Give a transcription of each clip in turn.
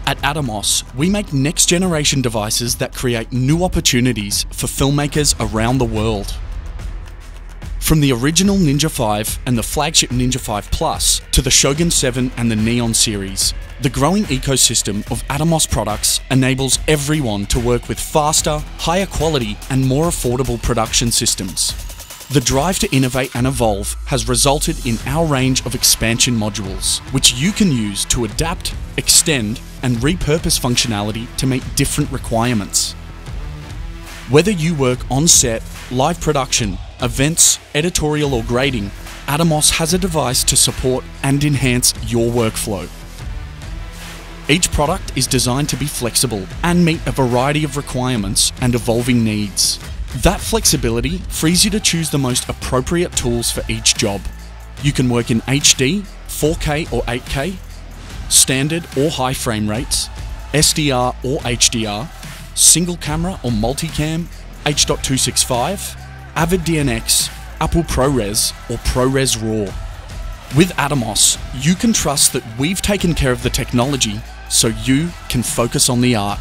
At Atomos, we make next-generation devices that create new opportunities for filmmakers around the world. From the original Ninja 5 and the flagship Ninja 5 Plus to the Shogun 7 and the Neon series, the growing ecosystem of Atomos products enables everyone to work with faster, higher quality and more affordable production systems. The drive to innovate and evolve has resulted in our range of expansion modules, which you can use to adapt, extend and repurpose functionality to meet different requirements. Whether you work on set, live production, events, editorial or grading, Atomos has a device to support and enhance your workflow. Each product is designed to be flexible and meet a variety of requirements and evolving needs. That flexibility frees you to choose the most appropriate tools for each job. You can work in HD, 4K or 8K, standard or high frame rates, SDR or HDR, single camera or multicam, H.265, Avid DNX, Apple ProRes or ProRes RAW. With Atomos, you can trust that we've taken care of the technology so you can focus on the art.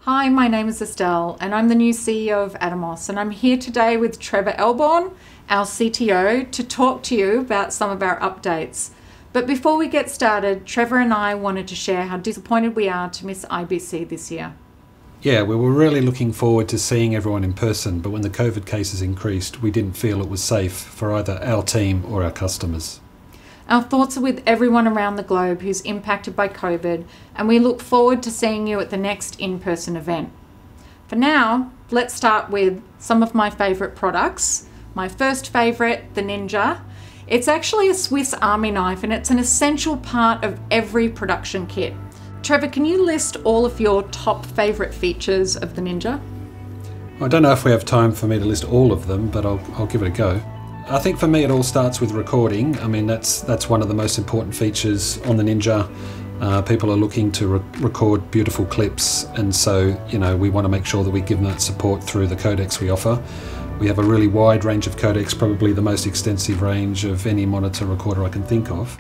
Hi, my name is Estelle and I'm the new CEO of Atomos, and I'm here today with Trevor Elborn, our CTO, to talk to you about some of our updates. But before we get started, Trevor and I wanted to share how disappointed we are to miss IBC this year. Yeah, we were really looking forward to seeing everyone in person, but when the COVID cases increased, we didn't feel it was safe for either our team or our customers. Our thoughts are with everyone around the globe who's impacted by COVID, and we look forward to seeing you at the next in-person event. For now, let's start with some of my favourite products. My first favourite, the Ninja. It's actually a Swiss Army knife and it's an essential part of every production kit. Trevor, can you list all of your top favourite features of the Ninja? I don't know if we have time for me to list all of them, but I'll give it a go. I think for me it all starts with recording. I mean, that's one of the most important features on the Ninja. People are looking to record beautiful clips, and so we want to make sure that we give them that support through the codecs we offer. We have a really wide range of codecs, probably the most extensive range of any monitor recorder I can think of.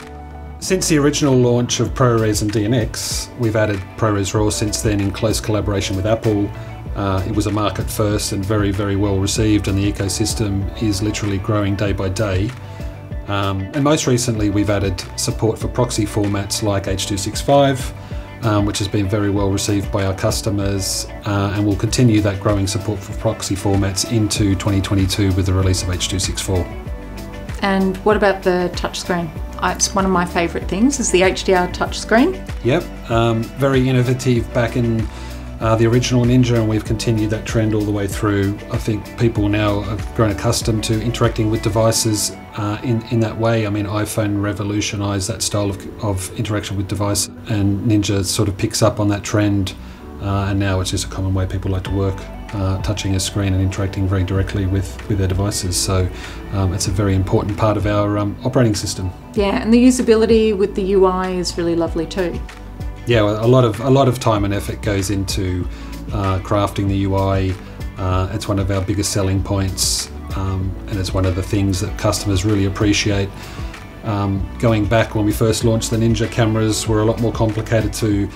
Since the original launch of ProRes and DNX, we've added ProRes RAW since then in close collaboration with Apple. It was a market first and very, very well received, and the ecosystem is literally growing day by day. And most recently we've added support for proxy formats like H.265, which has been very well received by our customers, and we'll continue that growing support for proxy formats into 2022 with the release of H.264. And what about the touchscreen? It's one of my favourite things, is the HDR touchscreen. Yep, very innovative back in the original Ninja, and we've continued that trend all the way through. I think people now have grown accustomed to interacting with devices in that way. I mean, iPhone revolutionised that style of interaction with device, and Ninja sort of picks up on that trend, and now it's just a common way people like to work, touching a screen and interacting very directly with their devices. So it's a very important part of our operating system. Yeah, and the usability with the UI is really lovely too. Yeah, well, a lot of time and effort goes into crafting the UI. It's one of our biggest selling points, and it's one of the things that customers really appreciate. Going back when we first launched the Ninja, cameras were a lot more complicated to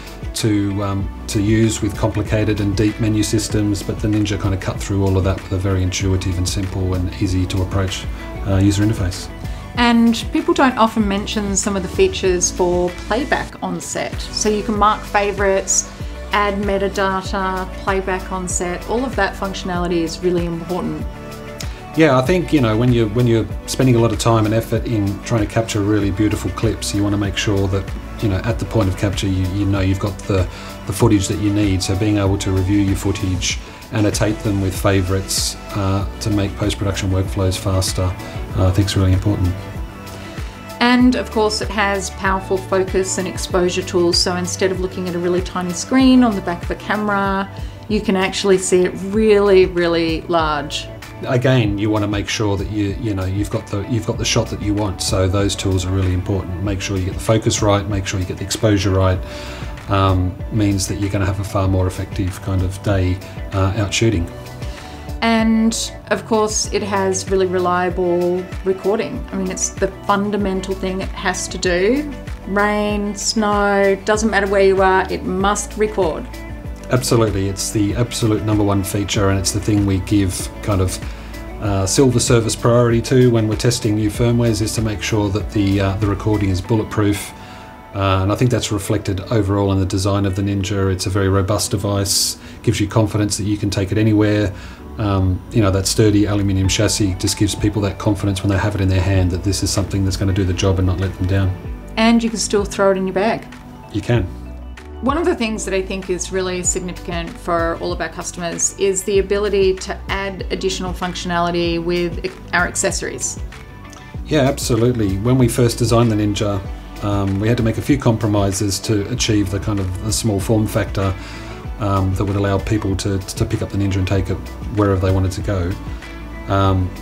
use with complicated and deep menu systems, but the Ninja kind of cut through all of that with a very intuitive and simple and easy to approach user interface. And people don't often mention some of the features for playback on set. So you can mark favourites, add metadata, playback on set. All of that functionality is really important. Yeah, I think when you're spending a lot of time and effort in trying to capture really beautiful clips, you want to make sure that at the point of capture you've got the footage that you need. So being able to review your footage, annotate them with favourites to make post-production workflows faster, I think is really important. And of course it has powerful focus and exposure tools, so instead of looking at a really tiny screen on the back of a camera, you can actually see it really, really large. Again, you want to make sure that you've got the shot that you want, so those tools are really important. Make sure you get the focus right, make sure you get the exposure right. Means that you're going to have a far more effective kind of day out shooting. And of course, it has really reliable recording. I mean, it's the fundamental thing it has to do. Rain, snow, doesn't matter where you are, it must record. Absolutely, it's the absolute number one feature, and it's the thing we give kind of silver service priority to when we're testing new firmwares, is to make sure that the recording is bulletproof. And I think that's reflected overall in the design of the Ninja. It's a very robust device, gives you confidence that you can take it anywhere. That sturdy aluminium chassis just gives people that confidence when they have it in their hand that this is something that's going to do the job and not let them down. And you can still throw it in your bag. You can. One of the things that I think is really significant for all of our customers is the ability to add additional functionality with our accessories. Yeah, absolutely. When we first designed the Ninja, we had to make a few compromises to achieve the kind of the small form factor that would allow people to pick up the Ninja and take it wherever they wanted to go.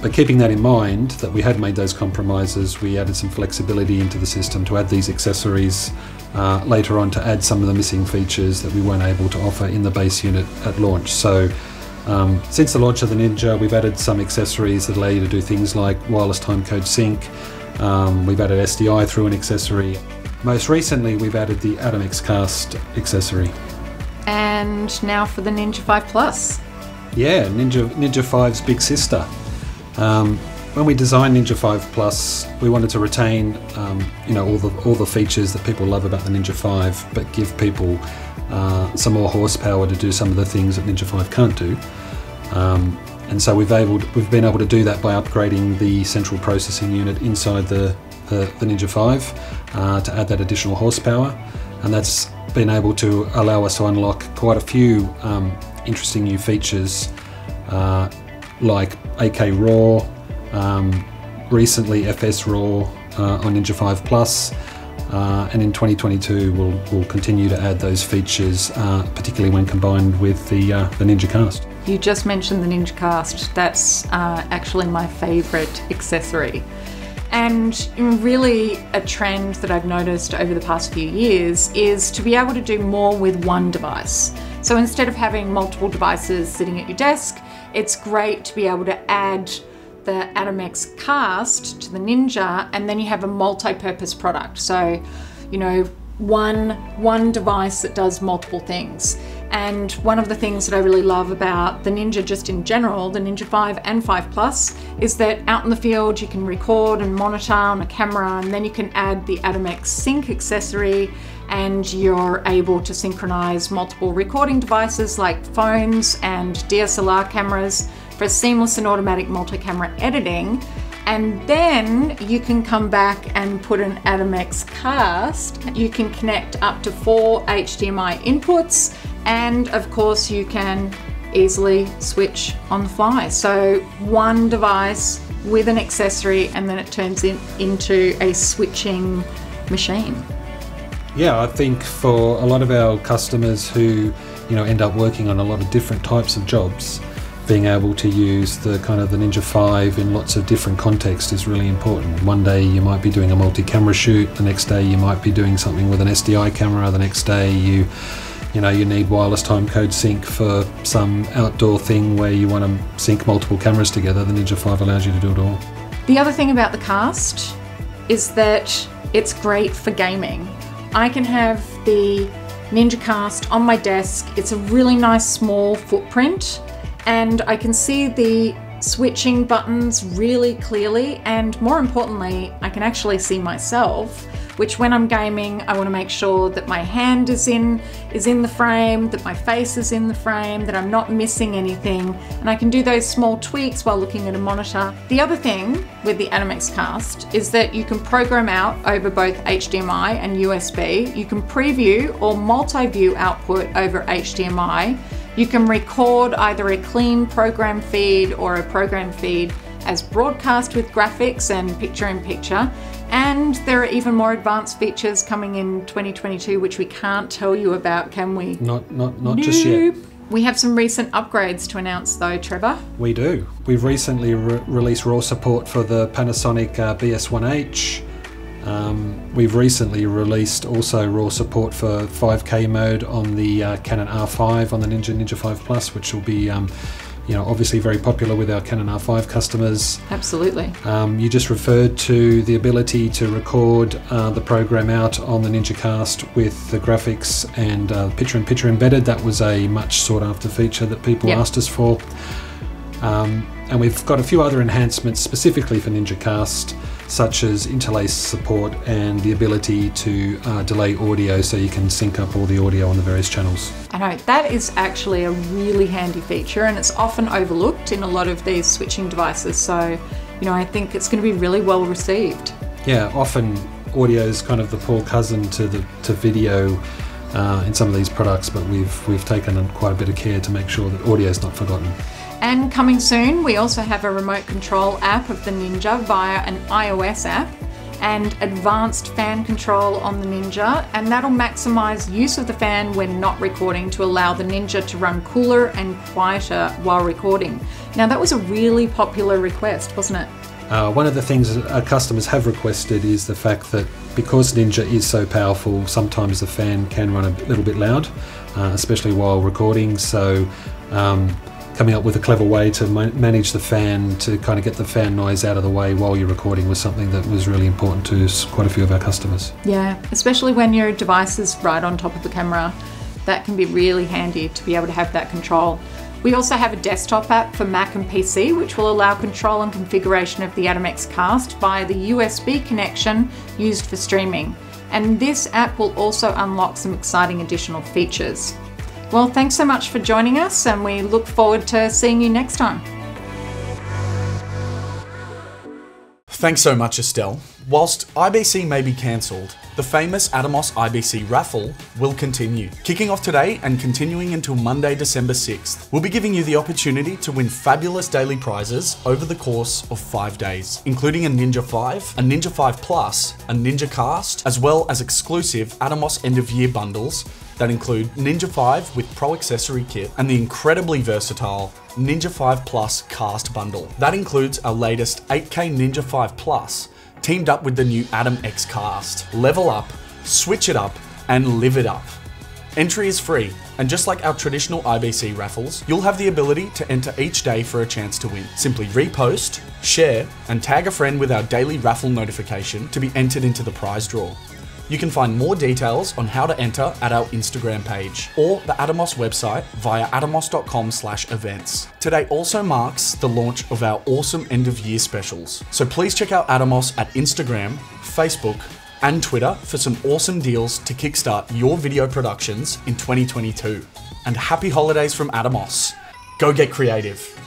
But keeping that in mind, that we had made those compromises, we added some flexibility into the system to add these accessories later on, to add some of the missing features that we weren't able to offer in the base unit at launch. So since the launch of the Ninja, we've added some accessories that allow you to do things like wireless timecode sync. We've added SDI through an accessory. Most recently, we've added the Atom X-Cast accessory. And now for the Ninja 5 Plus. Yeah, Ninja 5's big sister. When we designed Ninja 5 Plus, we wanted to retain, all the features that people love about the Ninja 5, but give people some more horsepower to do some of the things that Ninja 5 can't do. And so we've been able to do that by upgrading the central processing unit inside the Ninja 5 to add that additional horsepower, and that's been able to allow us to unlock quite a few interesting new features like AK RAW, recently FS RAW on Ninja 5 Plus, and in 2022 we'll continue to add those features, particularly when combined with the Ninja Cast. You just mentioned the Ninja Cast. That's actually my favourite accessory. And really a trend that I've noticed over the past few years is to be able to do more with one device. So instead of having multiple devices sitting at your desk, it's great to be able to add the Atom X-Cast to the Ninja, and then you have a multi-purpose product. So, one device that does multiple things. And one of the things that I really love about the Ninja just in general, the Ninja 5 and 5 Plus, is that out in the field you can record and monitor on a camera, and then you can add the Atom X Sync accessory, and you're able to synchronize multiple recording devices like phones and DSLR cameras for seamless and automatic multi-camera editing. And then you can come back and put an Atom X-Cast. You can connect up to 4 HDMI inputs, and of course you can easily switch on the fly. So one device with an accessory, and then it turns into a switching machine. Yeah, I think for a lot of our customers who end up working on a lot of different types of jobs, being able to use the Ninja 5 in lots of different contexts is really important. One day you might be doing a multi-camera shoot, the next day you might be doing something with an SDI camera, the next day you need wireless timecode sync for some outdoor thing where you want to sync multiple cameras together. The Ninja 5 allows you to do it all. The other thing about the Cast is that it's great for gaming. I can have the Ninja Cast on my desk. It's a really nice small footprint, and I can see the switching buttons really clearly, and more importantly, I can actually see myself, which when I'm gaming, I want to make sure that my hand is in the frame, that my face is in the frame, that I'm not missing anything, and I can do those small tweaks while looking at a monitor. The other thing with the Atom X-Cast is that you can program out over both HDMI and USB. You can preview or multi-view output over HDMI. You can record either a clean program feed or a program feed as broadcast with graphics and picture-in-picture. And there are even more advanced features coming in 2022, which we can't tell you about, can we? Not just yet. We have some recent upgrades to announce though, Trevor. We do. We've recently released RAW support for the Panasonic BS1H. We've recently released also RAW support for 5K mode on the Canon R5 on the Ninja 5 Plus, which will be obviously very popular with our Canon R5 customers. Absolutely. You just referred to the ability to record the program out on the NinjaCast with the graphics and picture-in-picture embedded. That was a much sought-after feature that people asked us for. And we've got a few other enhancements specifically for NinjaCast, such as interlace support and the ability to delay audio so you can sync up all the audio on the various channels. I know, that is actually a really handy feature, and it's often overlooked in a lot of these switching devices. So, I think it's going to be really well received. Yeah, often audio is kind of the poor cousin to video in some of these products, but we've taken quite a bit of care to make sure that audio is not forgotten. And coming soon, we also have a remote control app of the Ninja via an iOS app and advanced fan control on the Ninja, and that'll maximize use of the fan when not recording to allow the Ninja to run cooler and quieter while recording. Now, that was a really popular request, wasn't it? One of the things our customers have requested is the fact that because Ninja is so powerful, sometimes the fan can run a little bit loud, especially while recording. So coming up with a clever way to manage the fan, to kind of get the fan noise out of the way while you're recording, was something that was really important to quite a few of our customers. Yeah, especially when your device is right on top of the camera. That can be really handy to be able to have that control. We also have a desktop app for Mac and PC, which will allow control and configuration of the Atom XCast via the USB connection used for streaming. And this app will also unlock some exciting additional features. Well, thanks so much for joining us, and we look forward to seeing you next time. Thanks so much, Estelle. Whilst IBC may be cancelled, the famous Atomos IBC raffle will continue. Kicking off today and continuing until Monday, December 6th, we'll be giving you the opportunity to win fabulous daily prizes over the course of 5 days, including a Ninja 5, a Ninja 5 Plus, a NinjaCast, as well as exclusive Atomos end-of-year bundles that include Ninja 5 with Pro Accessory Kit and the incredibly versatile Ninja 5 Plus Cast Bundle. That includes our latest 8K Ninja 5 Plus, teamed up with the new Atom XCast. Level up, switch it up, and live it up. Entry is free, and just like our traditional IBC raffles, you'll have the ability to enter each day for a chance to win. Simply repost, share, and tag a friend with our daily raffle notification to be entered into the prize draw. You can find more details on how to enter at our Instagram page or the Atomos website via atomos.com/events. Today also marks the launch of our awesome end of year specials. So please check out Atomos at Instagram, Facebook, and Twitter for some awesome deals to kickstart your video productions in 2022. And happy holidays from Atomos. Go get creative.